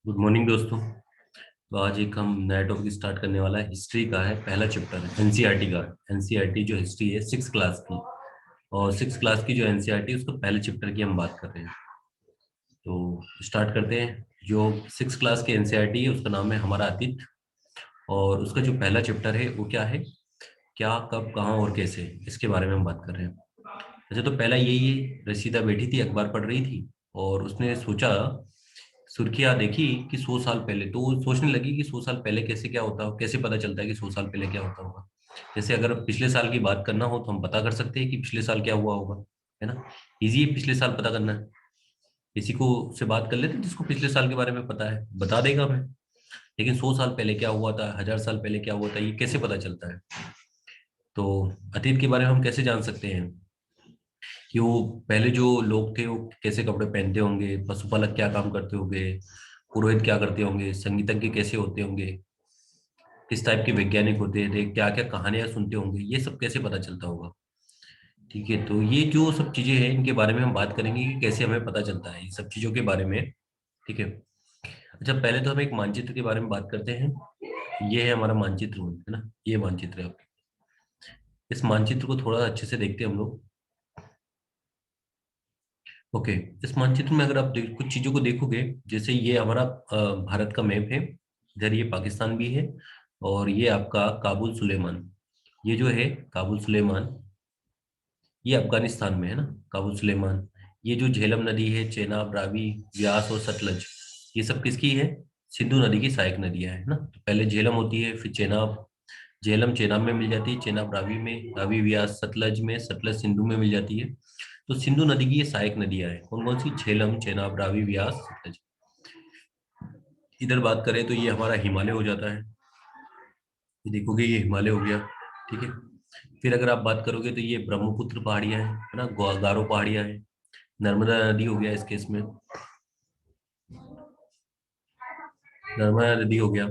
Good morning दोस्तों। तो आज एक हम नया टॉपिक स्टार्ट करने वाला है। हिस्ट्री का है, पहला चैप्टर है एनसीईआरटी का। एनसीईआरटी जो हिस्ट्री है सिक्स क्लास की, और सिक्स क्लास की जो एनसीईआरटी है उसको पहले चैप्टर की हम बात कर रहे हैं। तो स्टार्ट करते हैं। जो सिक्स क्लास की एनसीईआरटी है उसका नाम है हमारा अतीत, और उसका जो पहला चैप्टर है वो क्या है, क्या कब कहाँ और कैसे, इसके बारे में हम बात कर रहे हैं। अच्छा, तो पहला यही है, रशीदा बैठी थी अखबार पढ़ रही थी और उसने सोचा, सुर्खियां देखी कि 100 साल पहले, तो वो सोचने लगी कि 100 साल पहले कैसे क्या होता हो, कैसे पता चलता है कि 100 साल पहले क्या होता होगा। जैसे अगर पिछले साल की बात करना हो तो हम पता कर सकते हैं कि पिछले साल क्या हुआ होगा, है ना। इजी है पिछले साल पता करना है। किसी को से बात कर लेते हैं जिसको पिछले साल के बारे में पता है, बता देगा हमें। लेकिन 100 साल पहले क्या हुआ था, 1000 साल पहले क्या हुआ था, ये कैसे पता चलता है। तो अतीत के बारे में हम कैसे जान सकते हैं कि वो पहले जो लोग थे वो कैसे कपड़े पहनते होंगे, पशुपालक क्या काम करते होंगे, पुरोहित क्या करते होंगे, संगीतज्ञ कैसे होते होंगे, किस टाइप के वैज्ञानिक होते थे, क्या क्या कहानियां सुनते होंगे, ये सब कैसे पता चलता होगा। ठीक है, तो ये जो सब चीजें हैं इनके बारे में हम बात करेंगे कि कैसे हमें पता चलता है ये सब चीजों के बारे में। ठीक है। अच्छा, पहले तो हम एक मानचित्र के बारे में बात करते हैं। ये है हमारा मानचित्र, है ना, ये मानचित्र है आपके। इस मानचित्र को थोड़ा अच्छे से देखते हैं हम लोग। ओके। इस मानचित्र में अगर आप कुछ चीजों को देखोगे, जैसे ये हमारा भारत का मैप है। इधर ये पाकिस्तान भी है, और ये आपका काबुल सुलेमान, ये जो है काबुल सुलेमान, ये अफगानिस्तान में है ना, काबुल सुलेमान। ये जो झेलम नदी है, चेनाब, रावी, व्यास और सतलज, ये सब किसकी है, सिंधु नदी की सहायक नदियां है ना। तो पहले झेलम होती है, फिर चेनाब। झेलम चेनाब में मिल जाती है, चेनाब रावी में, रावी व्यास सतलज में, सतलज सिंधु में मिल जाती है। तो सिंधु नदी की ये सहायक नदियां हैं, कौन कौन सी, झेलम, चेनाब, रावी, व्यास, सतलज। इधर बात करें तो ये हमारा हिमालय हो जाता है। ये देखोगे ये हिमालय हो गया। ठीक है। फिर अगर आप बात करोगे तो ये ब्रह्मपुत्र पहाड़ियां हैं, है ना, गारो पहाड़ियां हैं। नर्मदा नदी हो गया इस केस में, नर्मदा नदी हो गया।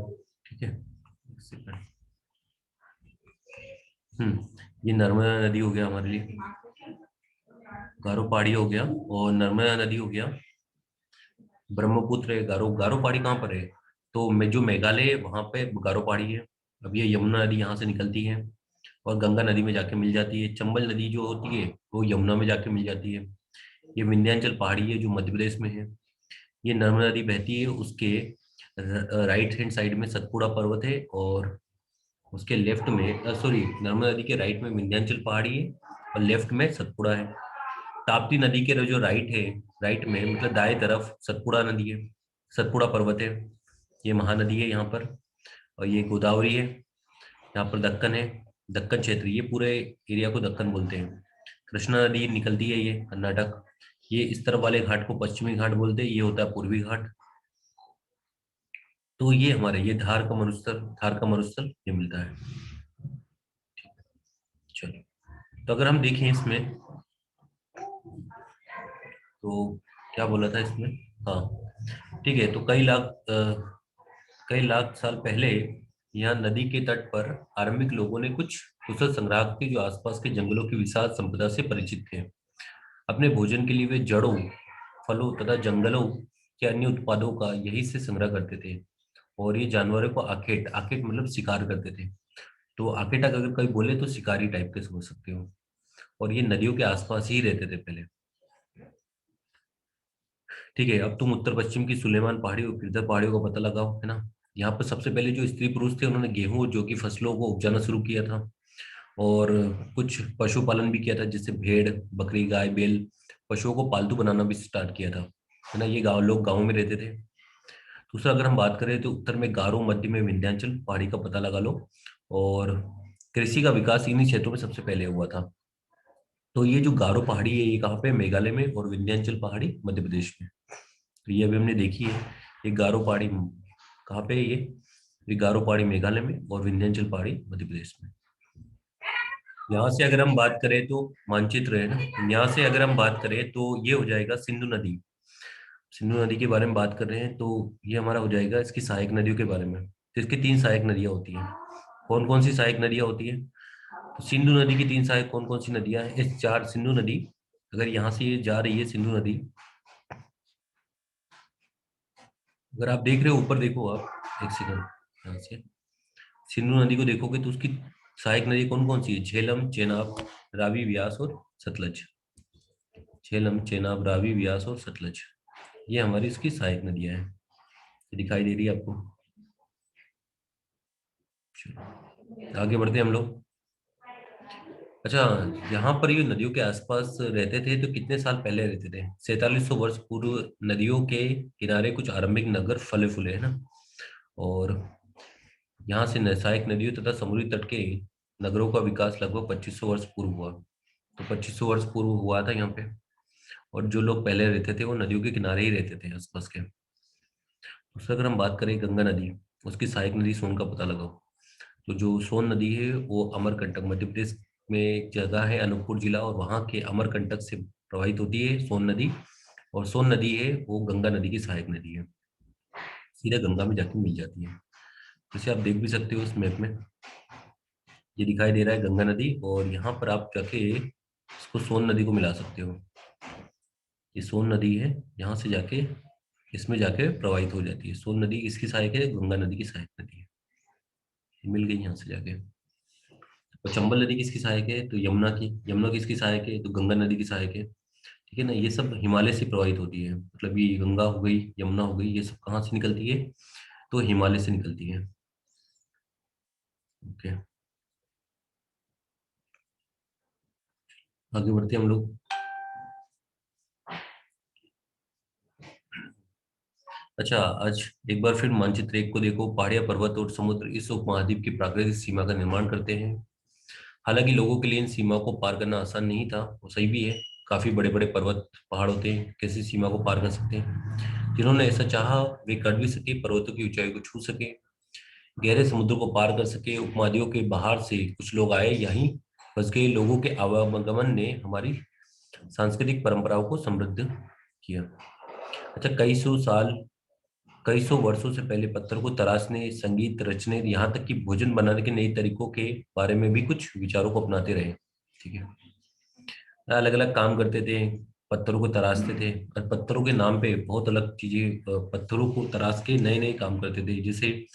ठीक है। एक सेकंड। ये नर्मदा नदी हो गया हमारे लिए, गारो पहाड़ी हो गया, और नर्मदा नदी हो गया। ब्रह्मपुत्र है, गारो गारो पहाड़ी कहाँ पर है, तो मैं जो मेघालय है वहां पे गारो पहाड़ी है। अब ये यमुना नदी यहाँ से निकलती है और गंगा नदी में जाके मिल जाती है। चंबल नदी जो होती है वो यमुना में जाके मिल जाती है। ये विंध्याचल पहाड़ी है जो मध्य प्रदेश में है। ये नर्मदा नदी बहती है, उसके राइट हैंड साइड में सतपुड़ा पर्वत है, और उसके लेफ्ट में, सॉरी, नर्मदा नदी के राइट में विंध्याचल पहाड़ी है और लेफ्ट में सतपुड़ा है। ताप्ती नदी के जो राइट है, राइट में मतलब दाएं तरफ सतपुड़ा नदी है, सतपुड़ा पर्वत है। ये महानदी है यहाँ पर। और ये गोदावरी है, यहाँ पर दक्कन है, दक्कन क्षेत्र, ये पूरे एरिया को दक्कन बोलते हैं। कृष्णा नदी निकलती है, ये कर्नाटक। ये इस तरफ वाले घाट को पश्चिमी घाट बोलते हैं, ये होता है पूर्वी घाट। तो ये हमारे, ये धार का मरुस्थल, धार का मरुस्थल ये मिलता है। चलो, तो अगर हम देखें इसमें, तो क्या बोला था इसमें। हाँ, ठीक है। तो कई लाख साल पहले यहाँ नदी के तट पर आरंभिक लोगों ने कुछ कुशल संग्राहक के जो आसपास के जंगलों की विशाल संपदा से परिचित थे। अपने भोजन के लिए वे जड़ों, फलों तथा जंगलों के अन्य उत्पादों का यही से संग्रह करते थे। और ये जानवरों को आखेट, आखेट मतलब शिकार करते थे। तो आखेट अगर कोई बोले तो शिकारी टाइप के समझ सकते हो। और ये नदियों के आसपास ही रहते थे पहले। ठीक है, अब तुम उत्तर पश्चिम की सुलेमान पहाड़ी और गिरधर पहाड़ियों का पता लगाओ, है ना। यहाँ पर सबसे पहले जो स्त्री पुरुष थे उन्होंने गेहूं जो की फसलों को उपजाना शुरू किया था, और कुछ पशुपालन भी किया था, जैसे भेड़, बकरी, गाय, बैल, पशुओं को पालतू बनाना भी स्टार्ट किया था, है ना। ये गांव, लोग गाँव में रहते थे। दूसरा अगर हम बात करें तो उत्तर में गारो, मध्य में विंध्याचल पहाड़ी का पता लगा लो। और कृषि का विकास इन्हीं क्षेत्रों में सबसे पहले हुआ था। तो ये जो गारो पहाड़ी है ये कहाँ पे, मेघालय में, और विंध्याचल पहाड़ी मध्य प्रदेश में। तो ये अभी हमने देखी है। ये गारो पहाड़ी कहाँ पे है, ये गारो पहाड़ी मेघालय में, और विंध्याचल पहाड़ी मध्य प्रदेश में। यहाँ से अगर हम बात करें तो मानचित्र है ना, यहाँ से अगर हम बात करें तो ये हो जाएगा सिंधु नदी। सिंधु नदी के बारे में बात कर रहे हैं तो ये हमारा हो जाएगा इसकी सहायक नदियों के बारे में। तो इसकी तीन सहायक नदियां होती हैं। कौन कौन सी सहायक नदियां होती हैं, तो सिंधु नदी की तीन सहायक कौन कौन सी नदियां हैं, इस चार, सिंधु नदी, अगर यहाँ से ये जा रही है सिंधु नदी, अगर आप देख रहे हो ऊपर देखो आप, एक सेकंड, यहाँ से सिंधु नदी को देखोगे तो उसकी सहायक नदी कौन कौन सी है? झेलम, चेनाब, रावी, व्यास और सतलज। झेलम, चेनाब, रावी, व्यास और सतलज, ये हमारी इसकी सहायक नदियां हैं। ये दिखाई दे रही है आपको? चलो, आगे बढ़ते हैं हम लोग। अच्छा, यहाँ पर ये नदियों के आसपास रहते थे तो कितने साल पहले रहते थे? 4700 वर्ष पूर्व नदियों के किनारे कुछ आरंभिक नगर फले फूले, है ना। और यहाँ से सहायक नदियों तथा समुद्री तट के नगरों का विकास लगभग 2500 वर्ष पूर्व हुआ। तो 2500 वर्ष पूर्व हुआ था यहाँ पे। और जो लोग पहले रहते थे वो नदियों के किनारे ही रहते थे आसपास के। उससे अगर हम बात करें गंगा नदी, उसकी सहायक नदी सोन का पता लगाओ। तो जो सोन नदी है वो अमरकंटक, मध्य प्रदेश में एक जगह है अनूपपुर जिला, और वहाँ के अमरकंटक से प्रवाहित होती है सोन नदी। और सोन नदी है वो गंगा नदी की सहायक नदी है, सीधे गंगा में जाके मिल जाती है। जैसे आप देख भी सकते हो इस मैप में, ये दिखाई दे रहा है गंगा नदी, और यहाँ पर आप जाके इसको सोन नदी को मिला सकते हो। ये सोन नदी है, यहाँ से जाके इसमें जाके प्रवाहित हो जाती है। सोन नदी किसकी सहायक है? गंगा नदी की सहायक नदी है। ये मिल गई यहाँ से जाके। और चंबल नदी किसकी सहायक है? तो यमुना की। यमुना किसकी सहायक है? तो गंगा नदी की सहायक है। ठीक है ना, ये सब हिमालय से प्रवाहित होती है, मतलब ये गंगा हो गई, यमुना हो गई, ये सब कहाँ से निकलती है? तो हिमालय से निकलती है। ओके, आगे बढ़ते हैं हम लोग। अच्छा, आज एक बार फिर मानचित्र एक को देखो। पहाड़ियां, पर्वत और समुद्र इस उपमहाद्वीप की प्राकृतिक सीमा का निर्माण करते हैं। हालांकि लोगों के लिए इन सीमा को पार करना आसान नहीं था, वो सही भी है। काफी बड़े बड़े पर्वत पहाड़ होते हैं, कैसे सीमा को पार कर सकते हैं? जिन्होंने ऐसा चाहा वे कर भी सके, पर्वतों की ऊंचाई को छू सके, गहरे समुद्र को पार कर सके। उपमहाद्वीपों के बाहर से कुछ लोग आए, यहीं बस गए। लोगों के आवागमन ने हमारी सांस्कृतिक परंपराओं को समृद्ध किया। अच्छा, कई सौ वर्षों से पहले पत्थर को तराशने, संगीत रचने, यहाँ तक कि भोजन बनाने के नए तरीकों के बारे में भी कुछ विचारों को अपनाते रहे। ठीक है, अलग अलग काम करते थे, पत्थरों को तराशते थे, और पत्थरों के नाम पे बहुत अलग चीजें, पत्थरों को तराश के नए नए काम करते थे। जैसे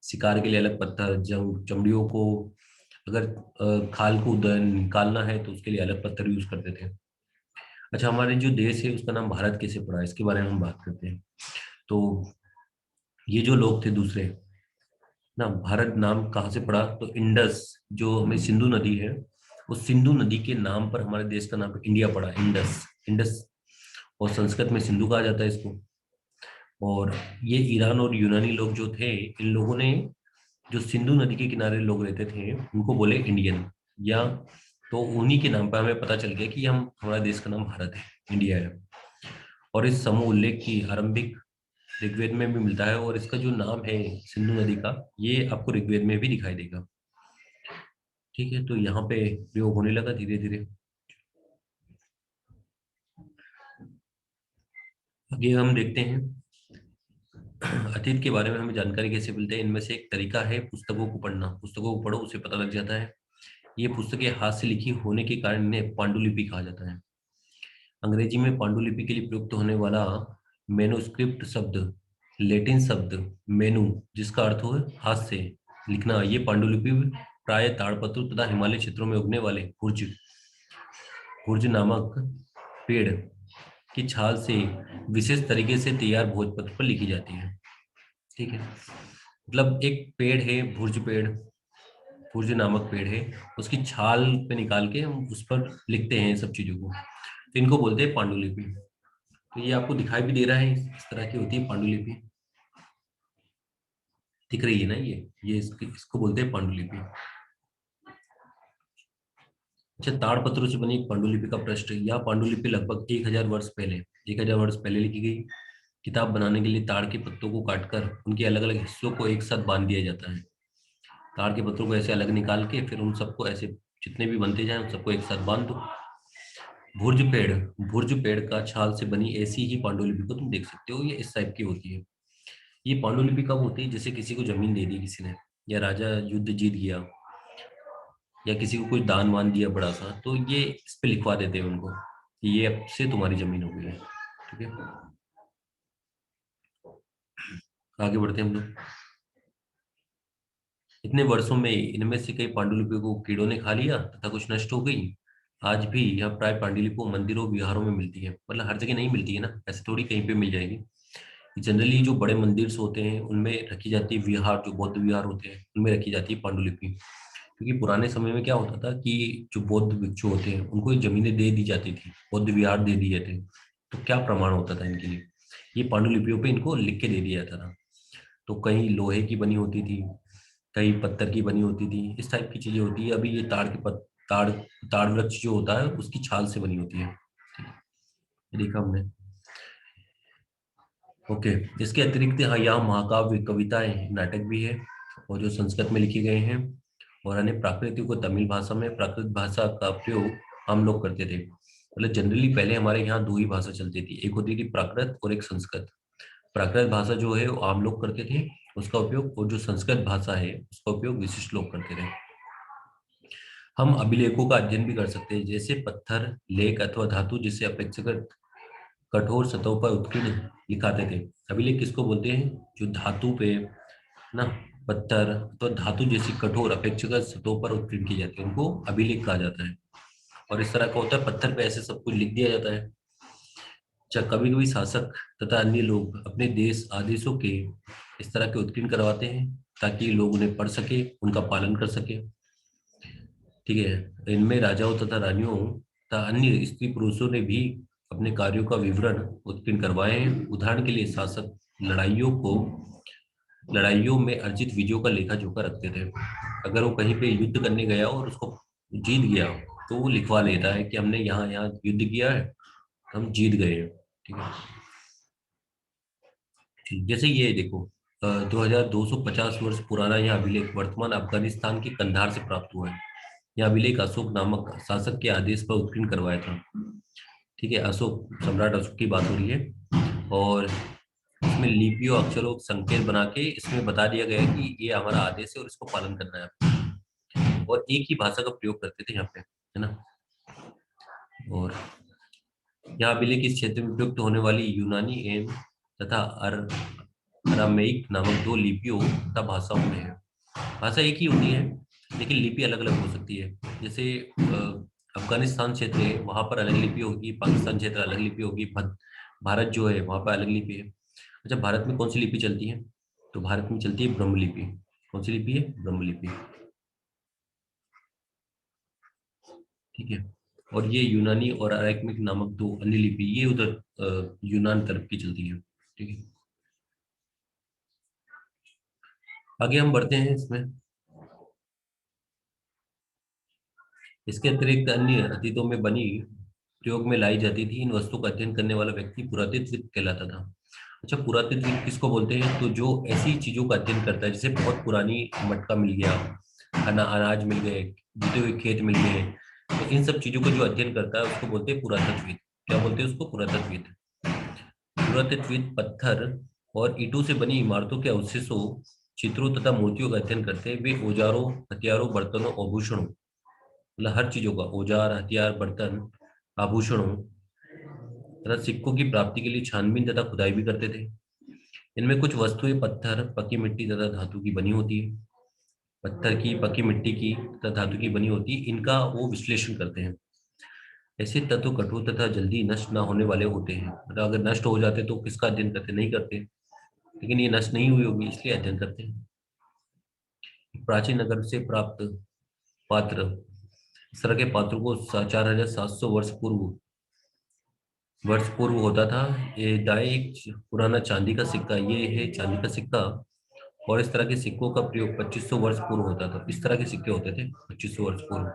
शिकार के लिए अलग पत्थर, चमड़ियों को, अगर खाल को निकालना है तो उसके लिए अलग पत्थर यूज करते थे। अच्छा, हमारे जो देश है उसका नाम भारत कैसे पड़ा, इसके बारे में हम बात करते हैं। तो ये जो लोग थे दूसरे ना, भारत नाम कहाँ से पड़ा? तो इंडस, जो हमें सिंधु नदी है, उस सिंधु नदी के नाम पर हमारे देश का नाम इंडिया पड़ा, इंडस। इंडस, और संस्कृत में सिंधु कहा जाता है इसको। और ये ईरान और यूनानी लोग जो थे, इन लोगों ने जो सिंधु नदी के किनारे लोग रहते थे उनको बोले इंडियन, या तो उन्हीं के नाम पर हमें पता चल गया कि हम, हमारा देश का नाम भारत है, इंडिया है। और इस समूह उल्लेख की आरंभिक ऋग्वेद में भी मिलता है, और इसका जो नाम है सिंधु नदी का, ये आपको ऋग्वेद में भी दिखाई देगा। ठीक है, तो यहाँ पे प्रयोग होने लगा धीरे धीरे। आगे हम देखते हैं अतीत के बारे में हमें जानकारी कैसे मिलते हैं। इनमें से एक तरीका है पुस्तकों को पढ़ना। पुस्तकों को पढ़ो, उसे पता लग जाता है। ये पुस्तकें हाथ से लिखी होने के कारण इन्हें पांडुलिपि कहा जाता है। अंग्रेजी में पांडुलिपि के लिए प्रयुक्त होने वाला मेनूस्क्रिप्ट शब्द लैटिन शब्द मेनू, जिसका अर्थ हो हाथ से लिखना, ये पांडुलिपि प्राय ताड़पत्र तथा हिमालय क्षेत्रों में उगने वाले भुर्ज भुर्ज नामक पेड़ की छाल से विशेष तरीके से तैयार भोजपत्र पर लिखी जाती है। ठीक है, मतलब एक पेड़ है भुर्ज पेड़, भुर्ज नामक पेड़ है, उसकी छाल पे निकाल के हम उस पर लिखते हैं सब चीजों को, तो इनको बोलते हैं पांडुलिपि। तो ये आपको दिखाई भी दे रहा है, इस तरह की होती है पांडुलिपि, दिख रही है ना ये इसको बोलते हैं पांडुलिपि। अच्छा, ताड़पत्रों से बनी एक पांडुलिपि का पृष्ठ। यह पांडुलिपि लगभग 1000 वर्ष पहले लिखी गई। किताब बनाने के लिए ताड़ के पत्तों को काटकर उनके अलग अलग हिस्सों को एक साथ बांध दिया जाता है। ताड़ के पत्तों को ऐसे अलग निकाल के फिर उन सबको ऐसे जितने भी बनते जाए उन सबको एक साथ बांध दो। भुर्ज पेड़, भुर्ज पेड़ का छाल से बनी ऐसी ही पांडुलिपि को तुम देख सकते हो, ये इस टाइप की होती है। ये पांडुलिपि कब होती है? जैसे किसी को जमीन दे दी किसी ने, या राजा युद्ध जीत गया, या किसी को कोई दान वान दिया बड़ा सा, तो ये इस पे लिखवा देते हैं उनको कि ये अब से तुम्हारी जमीन हो गई है। ठीक है, आगे बढ़ते हैं हम लोग। इतने वर्षों में इनमें से कई पांडुलिपियों को कीड़ों ने खा लिया तथा कुछ नष्ट हो गई। आज भी यह प्राय पांडुलिपियों मंदिरों विहारों में मिलती है, मतलब हर जगह नहीं मिलती है ना, ऐसे थोड़ी कहीं पे मिल जाएगी। जनरली जो बड़े मंदिर होते हैं उनमें रखी जाती है, विहार जो बौद्ध विहार होते हैं उनमें रखी जाती है पांडुलिपि। क्योंकि पुराने समय में क्या होता था कि जो बौद्ध भिक्षु होते हैं उनको ये जमीनें दे दी जाती थी, बौद्ध विहार दे दिए थे, तो क्या प्रमाण होता था इनके लिए, ये पांडुलिपियों पे इनको लिख के दे दिया जाता था। तो कहीं लोहे की बनी होती थी, कहीं पत्थर की बनी होती थी, इस टाइप की चीजें होती है। अभी ये ताड़ ताड़ वृक्ष जो होता है उसकी छाल से बनी होती है। ये देखा हमने। ओके। इसके अतिरिक्त हाँ यहाँ महाकाव्य, कविताएं, नाटक भी है, और जो संस्कृत में लिखे गए हैं। और अन्य प्राकृतिक को तमिल भाषा में प्राकृत भाषा का प्रयोग हम लोग करते थे। मतलब जनरली पहले हमारे यहाँ दो ही भाषा चलती थी, एक होती थी प्राकृत और एक संस्कृत। प्राकृत भाषा जो है वो आम लोग करते थे उसका उपयोग, और जो संस्कृत भाषा है उसका उपयोग विशिष्ट लोग करते थे। हम अभिलेखों का अध्ययन भी कर सकते हैं, जैसे पत्थर, लेख अथवा धातु जिसे अपेक्षाकृत कठोर सतहों पर उत्कीर्ण लिखाते थे। अभिलेख किसको बोलते हैं? जो धातु पे ना, पत्थर तो धातु जैसी कठोर अपेक्षाकृत सतहों पर उत्कीर्ण की जाती है, उनको अभिलेख कहा जाता है। और इस तरह का होता है, पत्थर पे ऐसे सब कुछ लिख दिया जाता है। अच्छा, कभी कभी शासक तथा अन्य लोग अपने देश आदेशों के इस तरह के उत्कीर्ण करवाते हैं ताकि लोग उन्हें पढ़ सके, उनका पालन कर सके। ठीक है, इनमें राजाओं तथा रानियों तथा अन्य स्त्री पुरुषों ने भी अपने कार्यों का विवरण उत्कीर्ण करवाए हैं। उदाहरण के लिए शासक लड़ाइयों में अर्जित विजयों का लेखा जोखा रखते थे। अगर वो कहीं पे युद्ध करने गया और उसको जीत गया तो वो लिखवा लेता है कि हमने यहाँ यहाँ युद्ध किया है, हम जीत गए हैं। ठीक है। ठीक, जैसे ये देखो, 2250 वर्ष पुराना यह अभिलेख वर्तमान अफगानिस्तान के कंधार से प्राप्त हुआ है। यह अभिलेख अशोक नामक शासक के आदेश पर उत्कीर्ण करवाया था। ठीक है, अशोक, सम्राट अशोक की बात हो रही है। और इसमें लिपियों अक्षरों संकेत बना के इसमें बता दिया गया है कि ये हमारा आदेश है और इसको पालन करना है। और एक ही भाषा का प्रयोग करते थे यहाँ पे, है ना। और यहाँ अभिलेख इस क्षेत्र में प्रयुक्त होने वाली यूनानी एवं तथा अरामेइक नामक दो लिपियों तथा भाषाओं में है। भाषा एक ही होती है लेकिन लिपि अलग अलग हो सकती है। जैसे अफगानिस्तान क्षेत्र है वहां पर अलग लिपि होगी, पाकिस्तान क्षेत्र अलग लिपि होगी, भारत जो है वहां पर अलग लिपि है। अच्छा, भारत में कौन सी लिपि चलती है? तो भारत में चलती है ब्रह्म लिपि। कौन सी लिपि है? ब्रह्म लिपि। ठीक है। और ये यूनानी और अराइकमिक नामक दो अन्य लिपि ये उधर यूनान तरफ की चलती है। ठीक है। आगे हम बढ़ते हैं इसमें। इसके अतिरिक्त अन्य अतीतों में बनी प्रयोग में लाई जाती थी इन वस्तुओं का अध्ययन करने वाला व्यक्ति पुरातत्वविद कहलाता था। अच्छा, पुरातत्वविद किसको बोलते हैं? तो जो ऐसी चीजों का अध्ययन करता है, जैसे बहुत पुरानी मटका मिल गया, अनाज मिल गए, जुते हुए खेत मिल गए, तो इन सब चीजों का जो अध्ययन करता है उसको बोलते हैं पुरातत्वविद। क्या बोलते हैं उसको? पुरातत्वविद। पुरातत्वविद पत्थर और ईंटों से बनी इमारतों के अवशेषों, चित्रों तथा मूर्तियों का अध्ययन करते हैं। वे औजारों, हथियारों, बर्तनों, आभूषणों, मतलब हर चीजों का, औजार, हथियार, बर्तन, आभूषणों तथा सिक्कों की प्राप्ति के लिए छानबीन तथा खुदाई भी करते थे। इनमें कुछ वस्तुएं पत्थर, पकी मिट्टी तथा धातु की बनी होती है। पत्थर की, पकी मिट्टी की तथा धातु की बनी होती है, इनका वो विश्लेषण करते हैं। ऐसे तत्व कठोर तथा जल्दी नष्ट न होने वाले होते हैं, मतलब अगर नष्ट हो जाते तो किसका अध्ययन करते? नहीं करते, लेकिन ये नष्ट नहीं हुई होगी इसलिए अध्ययन करते हैं। प्राचीन नगर से प्राप्त पात्र, इस तरह के पात्रों को 4700 वर्ष पूर्व होता था। ये दाएं एक पुराना चांदी का सिक्का, ये है चांदी का सिक्का। और इस तरह के सिक्कों का प्रयोग 2500 वर्ष पूर्व होता था। इस तरह के सिक्के होते थे 2500 वर्ष पूर्व।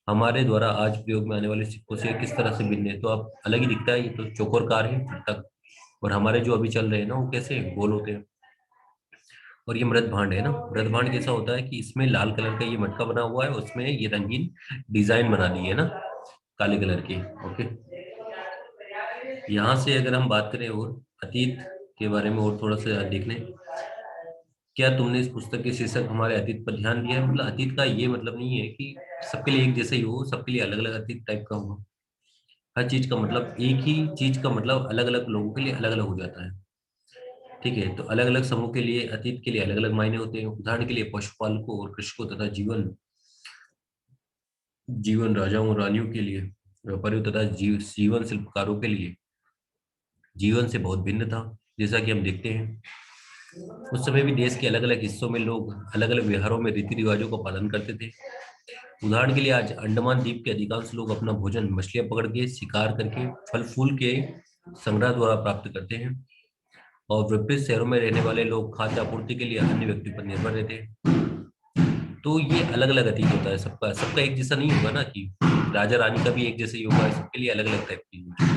हमारे द्वारा आज प्रयोग में आने वाले सिक्कों से किस तरह से भिन्न है? तो आप अलग ही दिखता है, ये तो चौकोरकार है तक। और हमारे जो अभी चल रहे हैं ना वो कैसे गोल होते हैं। और ये मृद भांड है ना, मृद भांड कैसा होता है कि इसमें लाल कलर का ये मटका बना हुआ है, उसमें ये रंगीन डिजाइन बना दी है ना, काले कलर की। ओके। यहाँ से अगर हम बात करें और अतीत के बारे में और थोड़ा सा देख लें। क्या तुमने इस पुस्तक के शीर्षक हमारे अतीत पर ध्यान दिया है? मतलब अतीत का ये मतलब नहीं है कि सबके लिए एक जैसे ही हो, सबके लिए अलग अलग अतीत टाइप का हो। हर चीज का मतलब, एक ही चीज का मतलब अलग अलग लोगों के लिए अलग अलग हो जाता है। ठीक है, तो अलग अलग समूह के लिए, अतीत के लिए अलग अलग मायने होते हैं। उदाहरण के लिए पशुपालकों और कृषकों तथा जीवन जीवन राजाओं और रानियों के लिए, व्यापारियों तथा जीवन शिल्पकारों के लिए जीवन से बहुत भिन्न था। जैसा कि हम देखते हैं उस समय भी देश के अलग अलग हिस्सों में लोग अलग अलग व्यवहारों में रीति रिवाजों का पालन करते थे। उदाहरण के लिए आज अंडमान द्वीप के अधिकांश लोग अपना भोजन मछलियां पकड़ के, शिकार करके, फल फूल के संग्रह द्वारा प्राप्त करते हैं, और विपरीत शहरों में रहने वाले लोग खाद्य आपूर्ति के लिए अन्य व्यक्ति पर निर्भर रहते हैं। तो ये अलग अलग अतीत होता है सबका, सबका एक जैसा नहीं होगा ना, कि राजा रानी का भी एक जैसे ही होगा, सबके लिए अलग अलग टाइप की होगी।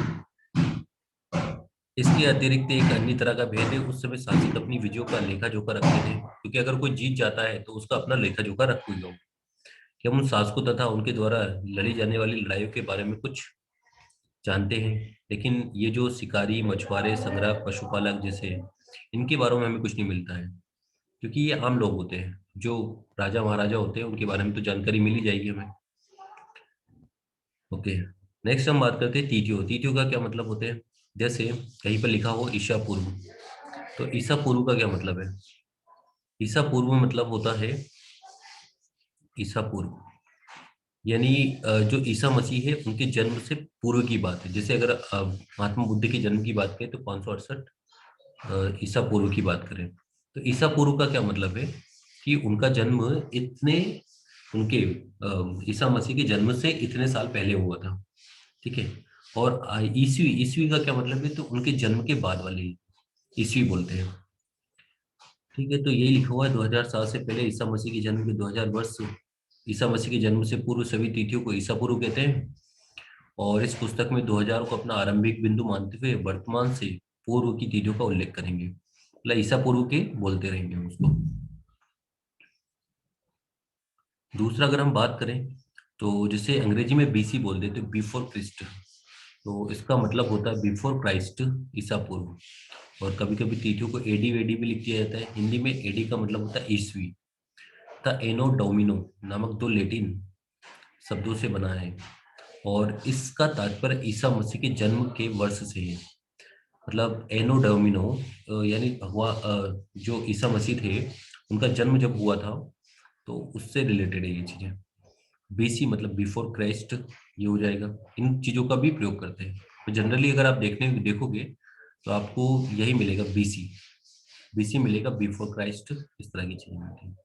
इसके अतिरिक्त एक अन्य तरह का भेद है, उस समय शासक अपनी विजयों का लेखा जोखा रखते थे, क्योंकि अगर कोई जीत जाता है तो उसका अपना लेखा जोखा रखे हुए हो कि हम उन शासकों तथा उनके द्वारा लड़ी जाने वाली लड़ाइयों के बारे में कुछ जानते हैं। लेकिन ये जो शिकारी, मछुआरे, संग्राहक, पशुपालक जैसे, इनके बारे में हमें कुछ नहीं मिलता है, क्योंकि ये आम लोग होते हैं। जो राजा महाराजा होते हैं उनके बारे में तो जानकारी मिल ही जाएगी हमें। ओके, नेक्स्ट हम बात करते हैं तीथियों। तीथियों का क्या मतलब होते हैं? जैसे कहीं पर लिखा हो ईसा पूर्व, तो ईसा पूर्व का क्या मतलब है? ईसा पूर्व में मतलब होता है ईसा पूर्व, यानी जो ईसा मसीह है उनके जन्म से पूर्व की बात है। जैसे अगर महात्मा बुद्ध के जन्म की बात करें तो 568 ईसा पूर्व की बात करें, तो ईसा पूर्व का क्या मतलब है कि उनका जन्म इतने, उनके ईसा मसीह के जन्म से इतने साल पहले हुआ था। ठीक है, और ईसवी, ईसवी का क्या मतलब है? तो उनके जन्म के बाद वाली ईसवी बोलते हैं। ठीक है, तो यही लिखा हुआ है 2007 से पहले ईसा मसीह के जन्म के 2000 वर्ष, ईसा मसीह के जन्म से पूर्व सभी तिथियों को ईसा पूर्व कहते हैं। और इस पुस्तक में 2000 को अपना आरंभिक बिंदु मानते हुए वर्तमान से पूर्व की तिथियों का उल्लेख करेंगे, मतलब ईसा पूर्व के बोलते रहेंगे हम उसको। दूसरा अगर हम बात करें तो जैसे अंग्रेजी में बीसी बोल देते, बिफोर क्रिस्ट, तो इसका मतलब होता है बिफोर क्राइस्ट, ईसा पूर्व। और कभी कभी तिथियों को एडी वेडी भी लिख दिया जाता है। हिंदी में एडी का मतलब होता है ईस्वी, तथा एनो डोमिनो नामक दो लैटिन शब्दों से बना है, और इसका तात्पर्य ईसा मसीह के जन्म के वर्ष से है। मतलब एनो डोमिनो यानी जो ईसा मसीह थे उनका जन्म जब हुआ था, तो उससे रिलेटेड है ये चीजें। बीसी मतलब बिफोर क्राइस्ट, ये हो जाएगा। इन चीजों का भी प्रयोग करते हैं, तो जनरली अगर आप देखोगे तो आपको यही मिलेगा, बीसी, बीसी मिलेगा, बिफोर क्राइस्ट, इस तरह की चीजें मिलती हैं।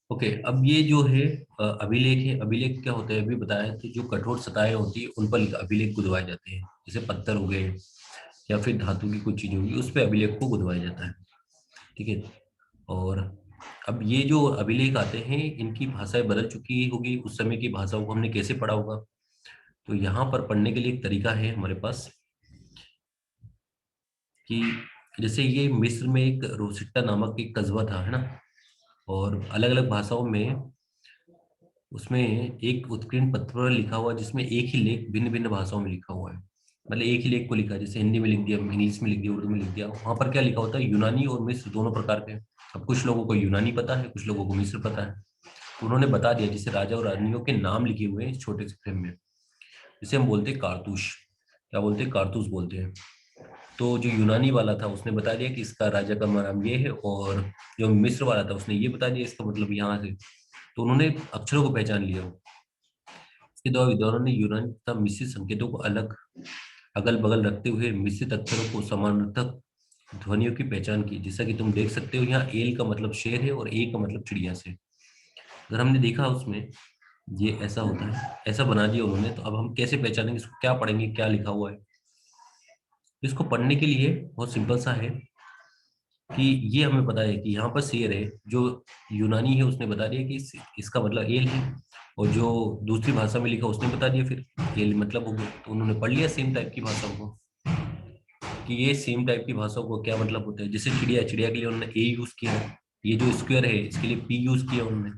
ओके, अब ये जो है अभिलेख है। अभिलेख क्या होता है अभी बताया, तो जो कठोर सतहें होती है उन पर अभिलेख गुदवाए जाते हैं, जैसे पत्थर हो गए या फिर धातु की कुछ चीजें होगी, उस पर अभिलेख को गुदवाया जाता है। ठीक है, और अब ये जो अभिलेख आते हैं इनकी भाषाएं बदल चुकी होगी, उस समय की भाषाओं को हमने कैसे पढ़ा होगा? तो यहाँ पर पढ़ने के लिए एक तरीका है हमारे पास, कि जैसे ये मिस्र में एक रोसिट्टा नामक एक कस्बा था, है ना, और अलग अलग भाषाओं में उसमें एक उत्कीर्ण पत्र पर लिखा हुआ, जिसमें एक ही लेख भिन्न भिन्न भाषाओं में लिखा हुआ है। मतलब एक ही लेख को लिखा, जैसे हिंदी में लिख दिया, इंग्लिश में लिख दिया, उर्दू में लिख दिया। वहां पर क्या लिखा होता है, यूनानी और मिस्र दोनों प्रकार के। अब कुछ लोगों को यूनानी पता है, कुछ लोगों को मिस्र पता है, तो उन्होंने बता दिया, जैसे राजा और रानियों के नाम लिखे हुए हैं इस छोटे से फ्रेम में, जिसे हम बोलते हैं कारतूस। क्या बोलते हैं? कारतूस बोलते हैं। तो जो यूनानी वाला था उसने बता दिया कि इसका राजा का नाम ये है, और जो मिस्र वाला था उसने ये बता दिया इसका मतलब यहाँ से। तो उन्होंने अक्षरों को पहचान लिया। इसके द्वारा विद्वानों ने यूनानी तथा मिश्रित संकेतों को अलग अगल बगल रखते हुए मिश्रित अक्षरों को समानार्थक ध्वनियों की पहचान की। जैसा कि तुम देख सकते हो, यहाँ एल का मतलब शेर है और ए का मतलब चिड़िया से। अगर हमने देखा उसमें ये ऐसा होता है, ऐसा बना दिया उन्होंने, तो अब हम कैसे पहचानेंगे इसको, क्या पढ़ेंगे, क्या लिखा हुआ है? इसको पढ़ने के लिए बहुत सिंपल सा है, कि ये हमें पता है कि यहाँ पर शेर है, जो यूनानी है उसने बता दिया कि इसका मतलब एल है, और जो दूसरी भाषा में लिखा उसने बता दिया फिर एल मतलब हो गया। तो उन्होंने पढ़ लिया सेम टाइप की भाषाओं को, कि ये सेम टाइप की भाषाओं को क्या मतलब होता है। जैसे चिड़िया, चिड़िया के लिए उन्होंने ए यूज किया है, ये जो स्क्वायर है इसके लिए पी यूज किया उन्होंने।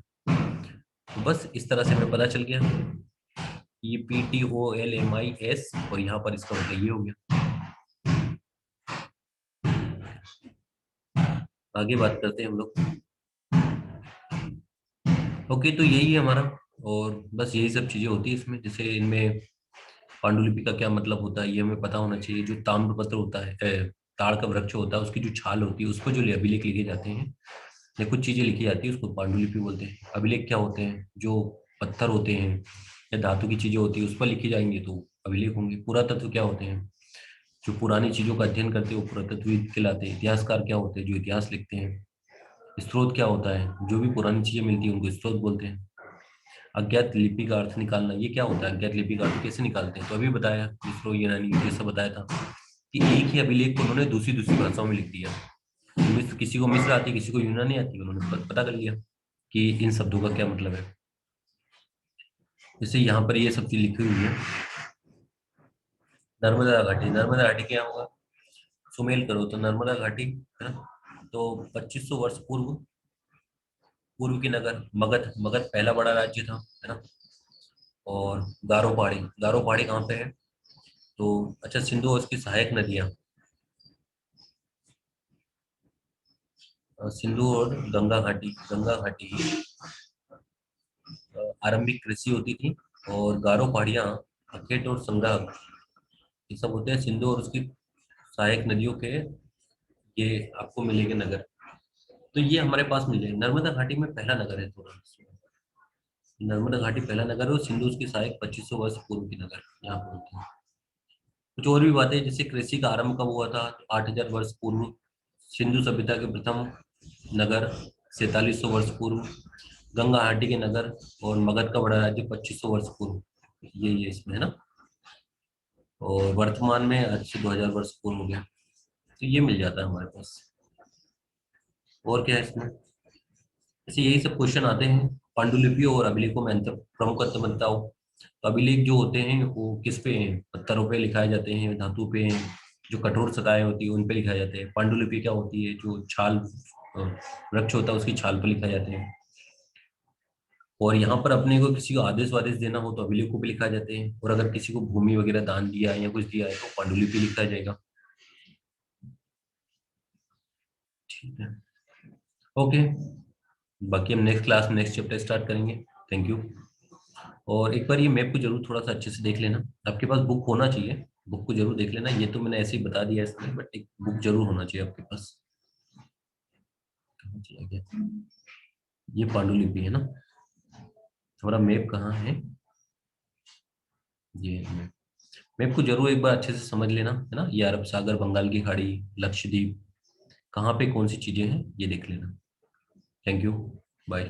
तो बस इस तरह से हमें पता चल गया, ये PTOLMIS, और यहाँ पर इसका मतलब ये हो गया। आगे बात करते हैं हम लोग। ओके, तो यही है हमारा, और बस यही सब चीजें होती है इसमें। जैसे इनमें पांडुलिपि का क्या मतलब होता है ये हमें पता होना चाहिए। जो ताम्रपत्र होता है, ताड़ का वृक्ष होता है उसकी जो छाल होती है उस पर जो अभिलेख लिखे जाते हैं या कुछ चीजें लिखी जाती है उसको पांडुलिपि बोलते हैं। अभिलेख क्या होते हैं? जो पत्थर होते हैं या धातु की चीजें होती है उस पर लिखी जाएंगी तो अभिलेख होंगे। पुरातत्व क्या होते हैं? जो पुरानी चीजों का अध्ययन करते हैं वो पुरातत्वविद कहलाते हैं। इतिहासकार क्या होते हैं? जो इतिहास लिखते हैं। स्रोत क्या होता है? जो भी पुरानी चीजें मिलती है उनको स्रोत बोलते हैं। अज्ञात लिपि का अर्थ निकालना, ये क्या होता है? अज्ञात लिपि का अर्थ कैसे निकालते हैं? तो अभी बताया मिस्रो यूनानी जैसा बताया था कि एक ही अभिलेख को उन्होंने दूसरी दूसरी भाषाओं में लिख दिया। तो मिस्र, किसी को मिस्र आती, किसी को यूनानी आती, उन्होंने पता कर लिया कि इन शब्दों का क्या मतलब है। जैसे यहाँ पर ये सब चीज लिखी हुई है। नर्मदा घाटी, नर्मदा घाटी क्या होगा? सुमेल करो तो नर्मदा घाटी है ना। तो 2500 वर्ष पूर्व पूर्व की नगर मगध, मगध पहला बड़ा राज्य था है ना। और गारो पहाड़ी, गारो पहाड़ी कहाँ पे है? तो अच्छा, सिंधु और उसकी सहायक नदियां, सिंधु और गंगा घाटी, गंगा घाटी आरंभिक कृषि होती थी। और गारो पहाड़ियाँ अखेट और संग्राम, ये सब होते हैं सिंधु और उसकी सहायक नदियों के, ये आपको मिलेंगे नगर। तो ये हमारे पास मिल जाएंगे। नर्मदा घाटी में पहला नगर है थोड़ा, नर्मदा घाटी पहला नगर है और सिंधु उसकी सहायक 2500 वर्ष पूर्व की नगर यहाँ पर होती है। कुछ और भी बातें, जैसे कृषि का आरंभ कब हुआ था? 8000 वर्ष पूर्व। सिंधु सभ्यता के प्रथम नगर 4700 वर्ष पूर्व। गंगा घाटी के नगर और मगध का बड़ा राज्य 2500 वर्ष पूर्व, ये इसमें है ना। और वर्तमान में आज से 2000 वर्ष पूर्व हो गया। तो ये मिल जाता है हमारे पास। और क्या है इसमें? जैसे यही सब क्वेश्चन आते हैं। पांडुलिपियों और अभिलेखों में अंतर, प्रमुख अंतर बताओ। तो अभिलेख जो होते हैं वो किस पे हैं? पत्थरों पे लिखाए जाते हैं, धातु पे हैं, जो कठोर सतहें होती है उन पे लिखाए जाते हैं। पांडुलिपि क्या होती है? जो छाल वृक्ष होता है उसकी छाल पर लिखाए जाते हैं। और यहाँ पर अपने को किसी को आदेश वादेश देना हो तो अभिलेखों पे लिखा जाते हैं। और अगर किसी को भूमि वगैरह दान दिया है या कुछ दिया है तो पांडुलिपि लिखा जाएगा। ठीक है, ओके। बाकी हम नेक्स्ट क्लास में नेक्स्ट चैप्टर स्टार्ट करेंगे। Thank you. और एक बार ये मैप को जरूर थोड़ा सा अच्छे से देख लेना। आपके पास बुक होना चाहिए, बुक को जरूर देख लेना। ये तो मैंने ऐसे ही बता दिया इसमें, बट एक बुक जरूर होना चाहिए आपके पास। कहाँ चला गया? ये पांडुलिपि है ना। हमारा मैप कहाँ है? ये मैप, मैप को जरूर एक बार अच्छे से समझ लेना है ना। ये अरब सागर, बंगाल की खाड़ी, लक्षद्वीप, कहाँ पे कौन सी चीजें हैं ये देख लेना। Thank you, bye.